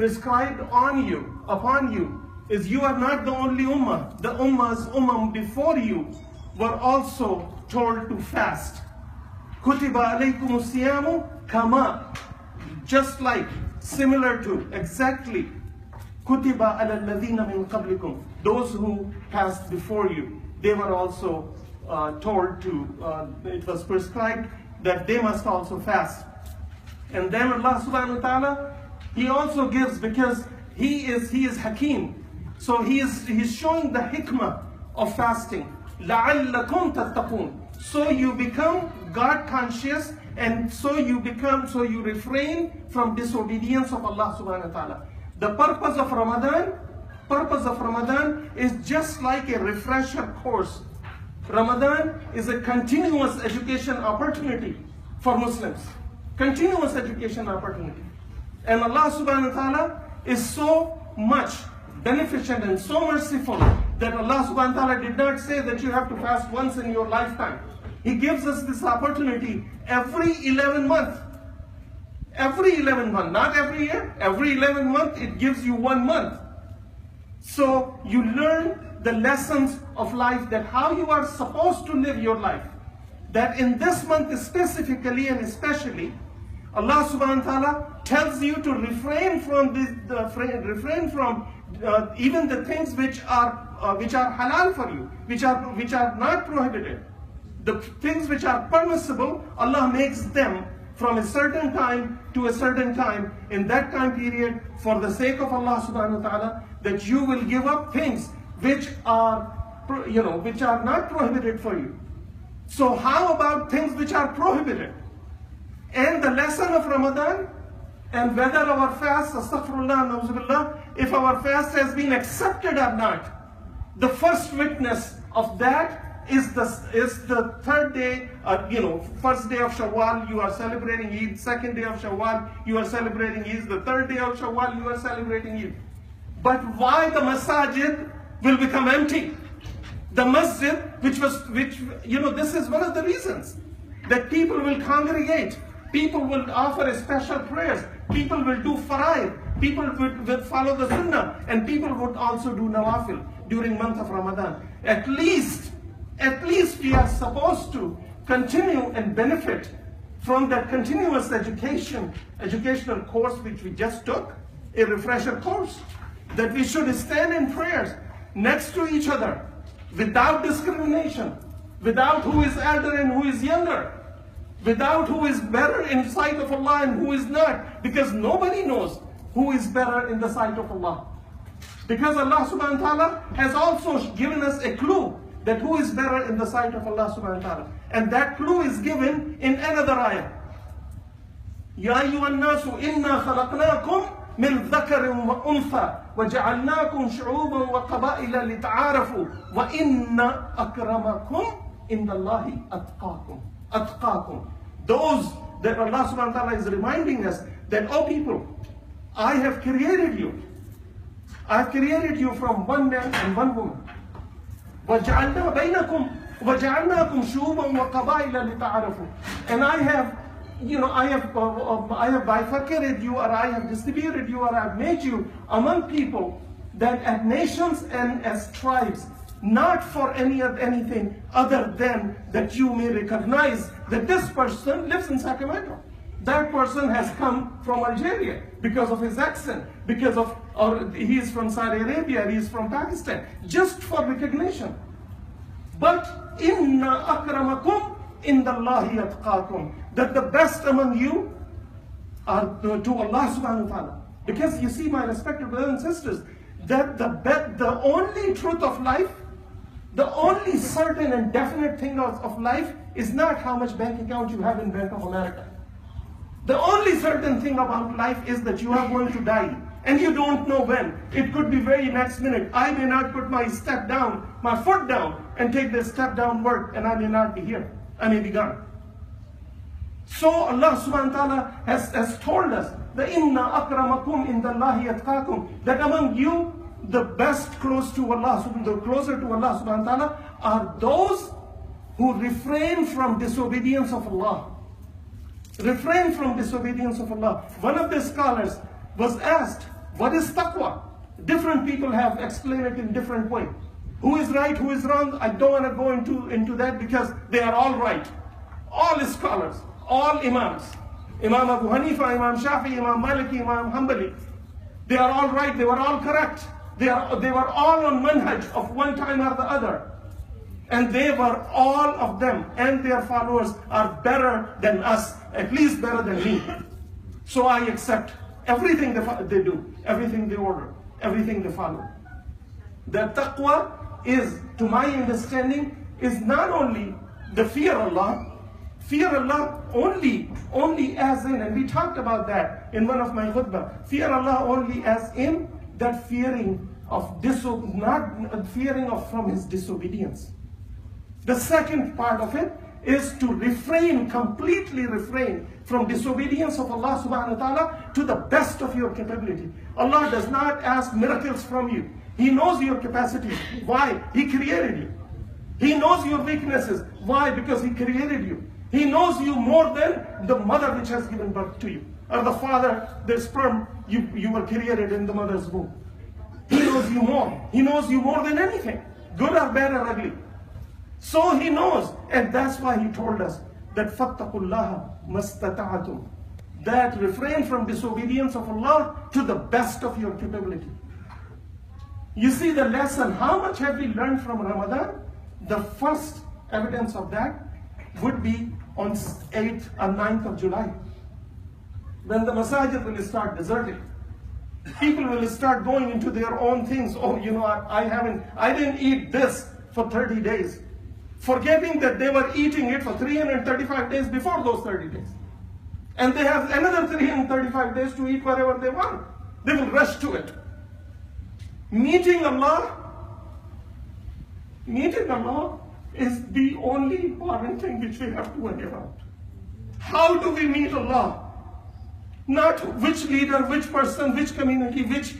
prescribed upon you, is you are not the only ummah. The ummah before you were also told to fast. Kutiba alaykum siyamu kama, just like, similar to, exactly. Kutiba ala alladhina min qablikum, those who passed before you, they were also told to, it was prescribed that they must also fast. And then Allah subhanahu wa ta'ala, He also gives, because He is Hakim. So He's showing the hikmah of fasting. لَعَلَّكُمْ تَتَّقُونَ. So you become God conscious, and so you refrain from disobedience of Allah subhanahu wa ta'ala. The purpose of Ramadan is just like a refresher course. Ramadan is a continuous education opportunity for Muslims. Continuous education opportunity. And Allah subhanahu wa ta'ala is so much beneficent and so merciful that Allah subhanahu wa ta'ala did not say that you have to fast once in your lifetime. He gives us this opportunity every 11 months. Every 11 months, not every year. Every 11 months, it gives you 1 month. So you learn the lessons of life, that how you are supposed to live your life. That in this month specifically and especially, Allah subhanahu wa ta'ala tells you to refrain from even the things which are halal for you, which are not prohibited. The things which are permissible, Allah makes them from a certain time to a certain time. In that time period, for the sake of Allah subhanahu wa ta'ala, that you will give up things which are not prohibited for you. So how about things which are prohibited? And the lesson of Ramadan, and whether our fast, astaghfirullah, na'uzubillah, if our fast has been accepted or not, the first witness of that is the third day, first day of Shawwal, you are celebrating Eid. Second day of Shawwal, you are celebrating Eid. The third day of Shawwal, you are celebrating Eid. But why the masajid will become empty? The masjid, this is one of the reasons that people will congregate. People will offer special prayers. People will do faraid. People will follow the sunnah. And people would also do nawafil during month of Ramadan. At least we are supposed to continue and benefit from that continuous educational course which we just took, a refresher course, that we should stand in prayers next to each other without discrimination, without who is elder and who is younger, without who is better in the sight of Allah and who is not, because nobody knows who is better in the sight of Allah. Because Allah subhanahu wa ta'ala has also given us a clue that who is better in the sight of Allah subhanahu wa ta'ala. And that clue is given in another ayah. Ya ayyuhan nasu inna khalaqnakum min dhakarin wa untha wa ja'alnakum shu'uban wa qaba'ila lita'arafu wa inna akramakum indallahi atqakum. Those that Allah subhanahu wa ta'ala is reminding us that, oh people, I have created you. I have created you from one man and one woman. وَجَعَلْنَا بَيْنَكُمْ وَجَعَلْنَاكُمْ شُوبًا وَقَبَائِلَ لِتَعَارَفُوا. And I have bifurcated you, or I have distributed you, or I have made you among people, that as nations and as tribes, not for anything other than that you may recognize that this person lives in Sacramento. That person has come from Algeria because of his accent, or he is from Saudi Arabia, he is from Pakistan, just for recognition. But inna akramakum indallahi atqakum, that the best among you are to Allah subhanahu wa ta'ala. Because you see, my respected brothers and sisters, that the only truth of life, the only certain and definite thing of life is not how much bank account you have in Bank of America. The only certain thing about life is that you are going to die, and you don't know when. It could be very next minute. I may not put my foot down and take the step downward, and I may not be here. I may be gone. So Allah subhanahu wa ta'ala has told us that inna akramakum indallahi atqakum, that among you the best closer to Allah subhanahu wa ta'ala are those who refrain from disobedience of Allah. Refrain from disobedience of Allah. One of the scholars was asked What is taqwa? Different people have explained it in different ways. Who is right, who is wrong? I don't want to go into that because they are all right. All scholars, all imams. Imam Abu Hanifa, Imam Shafi, Imam Maliki, Imam Hanbali. They are all right, they were all correct. They were all on manhaj of one time or the other. And they were, all of them and their followers are better than us, at least better than me. So I accept everything they do, everything they order, everything they follow. The taqwa is, to my understanding, is not only the fear Allah only as in, and we talked about that in one of my khutbah, fear Allah only as in that fearing of not fearing of from His disobedience. The second part of it is to completely refrain from disobedience of Allah subhanahu wa ta'ala to the best of your capability. Allah does not ask miracles from you. He knows your capacity. Why? He created you. He knows your weaknesses. Why? Because He created you. He knows you more than the mother which has given birth to you, or the father, the sperm you were created in the mother's womb. He knows you more. He knows you more than anything, good or bad or ugly. So He knows, and that's why He told us that فَاتَّقُوا اللَّهَ مَسْتَطَعْتُمْ, that refrain from disobedience of Allah to the best of your capability. You see the lesson, how much have we learned from Ramadan? The first evidence of that would be on 8th or 9th of July, when the masajid will start deserting. People will start going into their own things. Oh, you know, I didn't eat this for 30 days. Forgetting that they were eating it for 335 days before those 30 days. And they have another 335 days to eat whatever they want. They will rush to it. Meeting Allah is the only important thing which we have to worry about. How do we meet Allah? Not which leader, which person, which community, which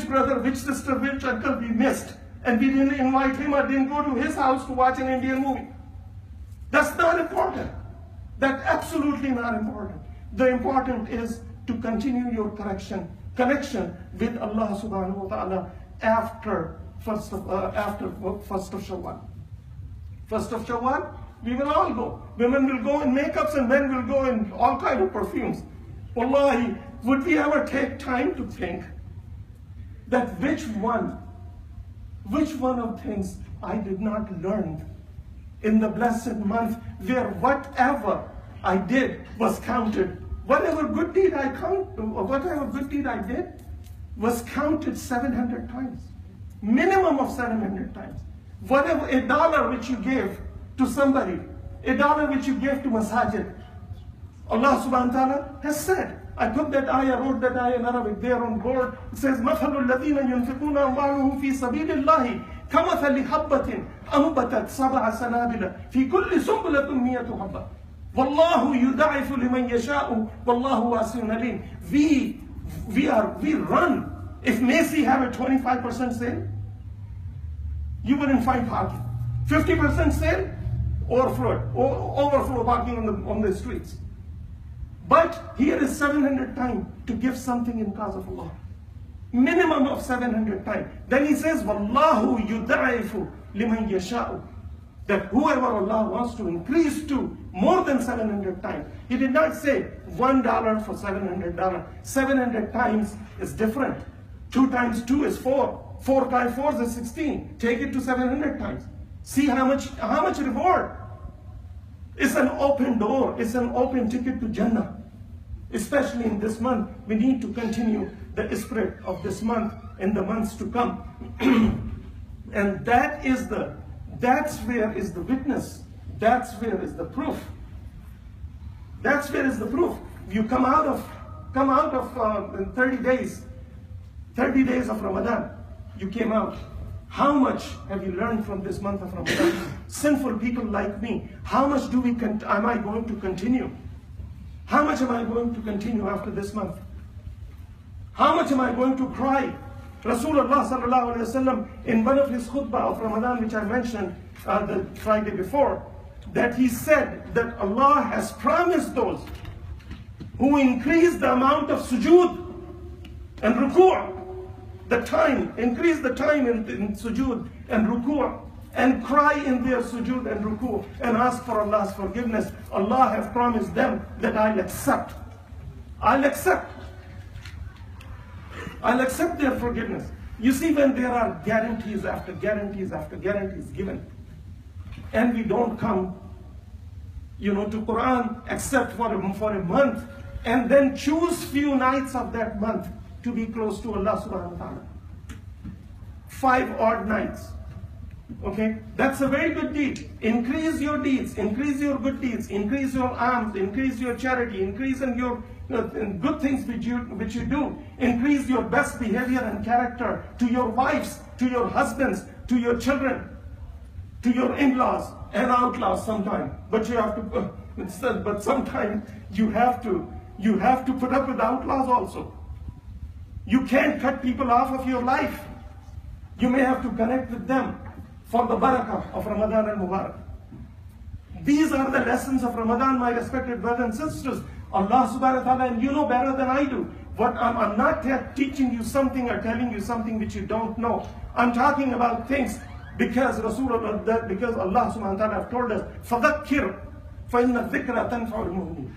brother, which sister, which uncle we missed, and we didn't invite him or didn't go to his house to watch an Indian movie. That's not important. That's absolutely not important. The important is to continue your connection with Allah subhanahu wa ta'ala after first of Shawwal. First of Shawwal, we will all go. Women will go in makeups and men will go in all kinds of perfumes. Wallahi, would we ever take time to think that which one of things I did not learn in the blessed month, where whatever I did was counted. Whatever good deed I did was counted 700 times. Minimum of 700 times. Whatever, $1 which you gave to somebody, $1 which you gave to masajid, Allah subhanahu wa ta'ala has said, I put that ayah, wrote that ayah in Arabic there on board. It says, مَثَلُ الَّذِينَ يُنْفِقُونَ أَمْوَالَهُمْ فِي سَبِيلِ اللَّهِ كَمَثَلِ حَبَّةٍ أَنبَتَتْ سَبْعَ سَنَابِلَ فِي كُلِّ سُنبُلَةٍ مِّائَةُ حَبَّةٍ وَاللَّهُ يُضَاعِفُ لِمَنْ يَشَاءُ وَاللَّهُ وَاسِعٌ عَلِيمٌ. We run. If Macy have a 25% sale, you wouldn't find parking. 50% sale, overflow parking on the streets. But here is 700 times to give something in cause of Allah. Minimum of 700 times. Then He says, وَاللَّهُ يُضَاعِفُ لِمَنْ يَشَاءُ, that whoever Allah wants to increase to more than 700 times. He did not say $1 for $700. 700 times is different. 2 times 2 is 4. 4 times 4 is 16. Take it to 700 times. See how much reward. It's an open door. It's an open ticket to Jannah. Especially in this month, we need to continue the spirit of this month in the months to come. And that's where is the witness. That's where is the proof. That's where is the proof. You come out of 30 days of Ramadan. You came out. How much have you learned from this month of Ramadan? Sinful people like me, how much am I going to continue? How much am I going to continue after this month? How much am I going to cry? Rasulullah sallallahu alaihi wasallam, in one of his khutbah of Ramadan, which I mentioned the Friday before, that he said that Allah has promised those who increase the amount of sujood And ruku', the time, increase the time in sujood and ruku', and cry in their sujood and ruku', and ask for Allah's forgiveness. Allah has promised them that I'll accept. I'll accept their forgiveness. You see, when there are guarantees after guarantees after guarantees given, and we don't come, to Qur'an except for a month, and then choose few nights of that month to be close to Allah subhanahu wa ta'ala. 5 odd nights. Okay, that's a very good deed. Increase your deeds, increase your good deeds, increase your alms, increase your charity, increase in your good things which you do. Increase your best behavior and character to your wives, to your husbands, to your children, to your in-laws and outlaws sometimes. But you have to. But sometimes you have to put up with outlaws also. You can't cut people off of your life. You may have to connect with them for the barakah of Ramadan and Mubarak. These are the lessons of Ramadan, my respected brothers and sisters. Allah subhanahu wa ta'ala, and you know better than I do. I'm not teaching you something or telling you something which you don't know. I'm talking about things because Allah subhanahu wa ta'ala have told us, فَذَكِّرْ فَإِنَّ الذِّكْرَ تَنْفَعُ الْمُؤْمِنِينَ.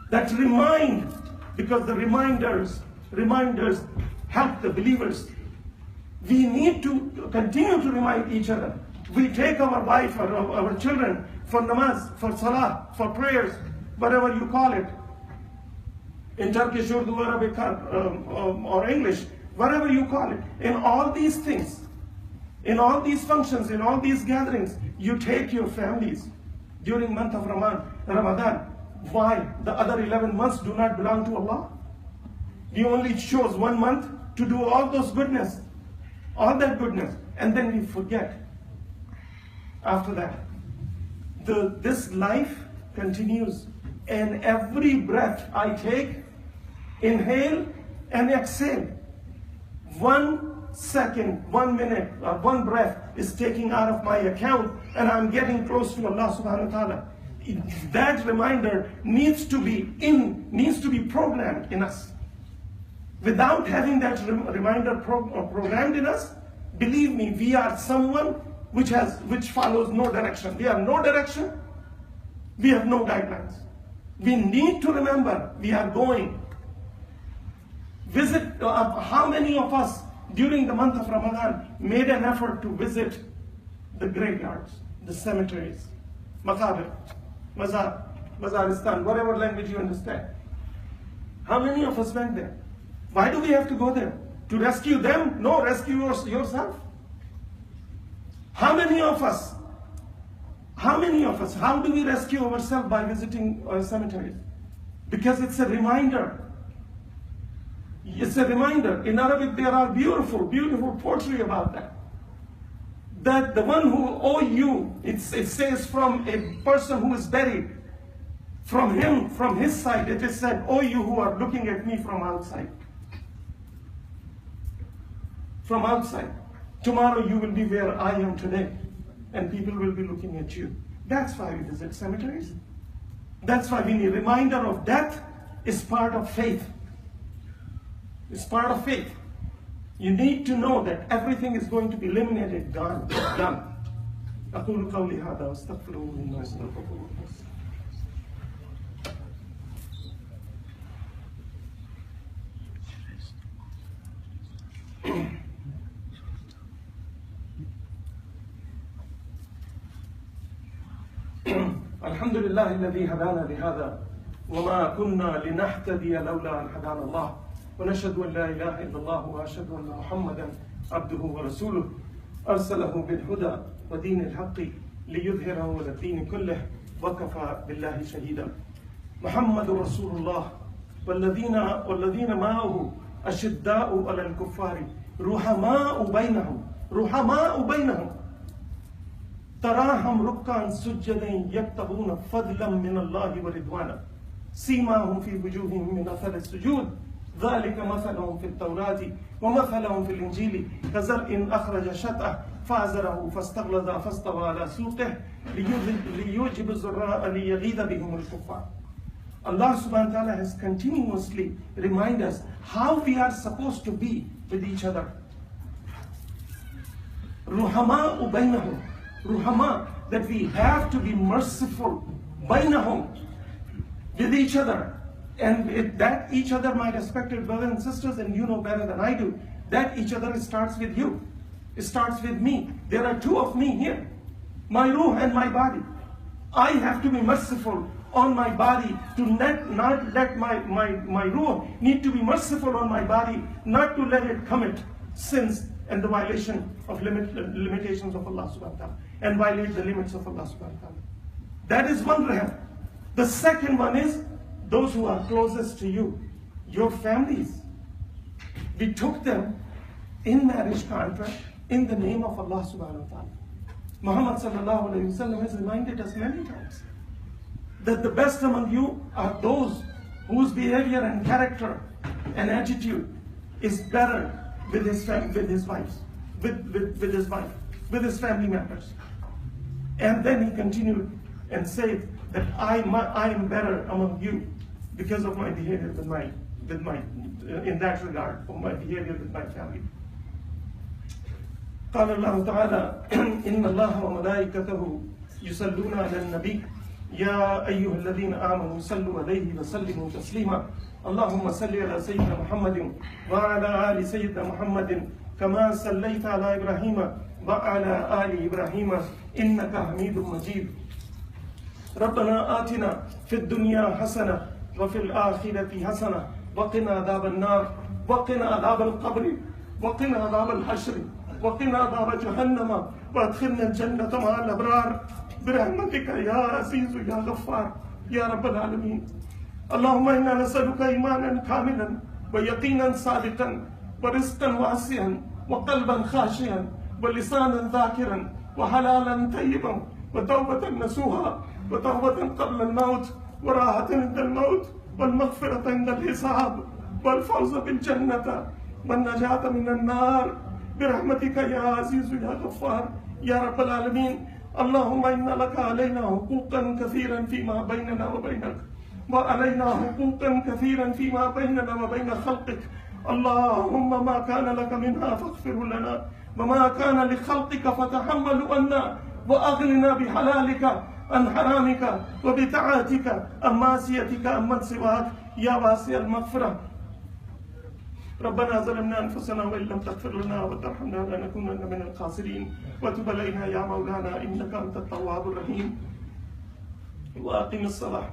That remind, because the reminders help the believers. We need to continue to remind each other. We take our wife or our children for namaz, for salah, for prayers, whatever you call it, in Turkish, Urdu, Arabic, or English, whatever you call it. In all these things, in all these functions, in all these gatherings, you take your families during month of Ramadan. Why? The other 11 months do not belong to Allah. He only chose 1 month to do all those goodness. All that goodness, and then we forget. After that, this life continues, and every breath I take, inhale and exhale, 1 second, 1 minute, or 1 breath is taking out of my account, and I'm getting close to Allah subhanahu wa ta'ala. That reminder needs to be programmed in us. Without having that reminder programmed in us, believe me, we are someone which follows no direction. We have no direction. We have no guidelines. We need to remember we are going. Visit. How many of us during the month of Ramadan made an effort to visit the graveyards, the cemeteries, maqabir, mazar, mazaristan, whatever language you understand? How many of us went there? Why do we have to go there? To rescue them? No, rescue yourself. How many of us, how do we rescue ourselves by visiting cemeteries? Because it's a reminder. It's a reminder. In Arabic, there are beautiful, beautiful poetry about that. That the one who owe you, it says from a person who is buried, from his side, it is said, "Oh, you who are looking at me from outside. From outside. Tomorrow you will be where I am today, and people will be looking at you." That's why we visit cemeteries. That's why we need a reminder of death is part of faith. It's part of faith. You need to know that everything is going to be eliminated, gone, done. أقول قولي هذا واستغفر الله الحمد لله الذي هدانا لهذا وما كنا لنهتدي لولا أن هدانا الله ونشهد أن لا إله إلا الله وأشهد أن محمدا عبده ورسوله أرسله بالهدى ودين الحق ليظهره على الدين كله وكفى بالله شهيدا. محمد رسول الله والذين معه أشداء على الكفار رحماء بينهم تراهم ركعا سجدا يبتغون فضلا من الله ورضوانا سيماهم في وجوههم من أثر السجود ذلك مثلهم في التوراة ومثلهم في الإنجيل كزرع أخرج شطأه فأزره فاستغلظ فاستوى على سوقه ليعجب الزراء ليغيظ بهم الكفار. Allah subhanahu wa ta'ala has continuously reminded us how we are supposed to be with each other. Ruhama bainahum. Ruhama, that we have to be merciful bainahum, with each other. And that each other, my respected brothers and sisters, and you know better than I do, that each other starts with you. It starts with me. There are two of me here, my ruh and my body. I have to be merciful on my body, to not let my ruh need to be merciful on my body, not to let it commit sins and the violation of limitations of Allah subhanahu wa ta'ala, and violate the limits of Allah subhanahu wa ta'ala. That is one raham. The second one is those who are closest to you, your families. We took them in marriage contract in the name of Allah subhanahu wa ta'ala. Muhammad sallallahu alayhi wa sallam has reminded us many times that the best among you are those whose behavior and character and attitude is better with his wife, with his family members. And then he continued and said that I am better among you because of my behavior in that regard, of my behavior with my family. قال الله تعالى إن الله وملائكته يصلون على النبي يا أيها الذين آمنوا صلوا عليه وسلموا تسليما اللهم صل على سيدنا محمد وعلى آل سيدنا محمد كما صليت على إبراهيم وعلى آل إبراهيم إنك حميد مجيد ربنا آتنا في الدنيا حسنة وفي الآخرة حسنة وقنا عذاب النار وقنا عذاب القبر وقنا عذاب الحشر وقنا عذاب جهنم وادخلنا الجنة مع الأبرار برحمتك يا عزيز يا غفار يا رب العالمين. اللهم إنا نسألك إيمانا كاملا ويقينا صادقا ورزقا واسعا وقلبا خاشعا ولسانا ذاكرا وحلالا طيبا وتوبة نصوحا وتوبة قبل الموت وراحة عند الموت والمغفرة عند الحساب والفوز بالجنة والنجاة من النار برحمتك يا عزيز يا غفار يا رب العالمين. اللهم إن لك علينا حقوقا كثيرا فيما بيننا وبينك وعلينا حقوقا كثيرا فيما بيننا وبين خلقك. اللهم ما كان لك منها فاغفر لنا وما كان لخلقك فتحمل عنا وأغننا بحلالك عن حرامك وبطاعتك عن معصيتك عمن سواك يا واسع المغفرة. ربنا ظلمنا أنفسنا وإن لم تغفر لنا وترحمنا لنكونن من الخاسرين وتب علينا يا مولانا إنك أنت التواب الرحيم وأقم الصلاة.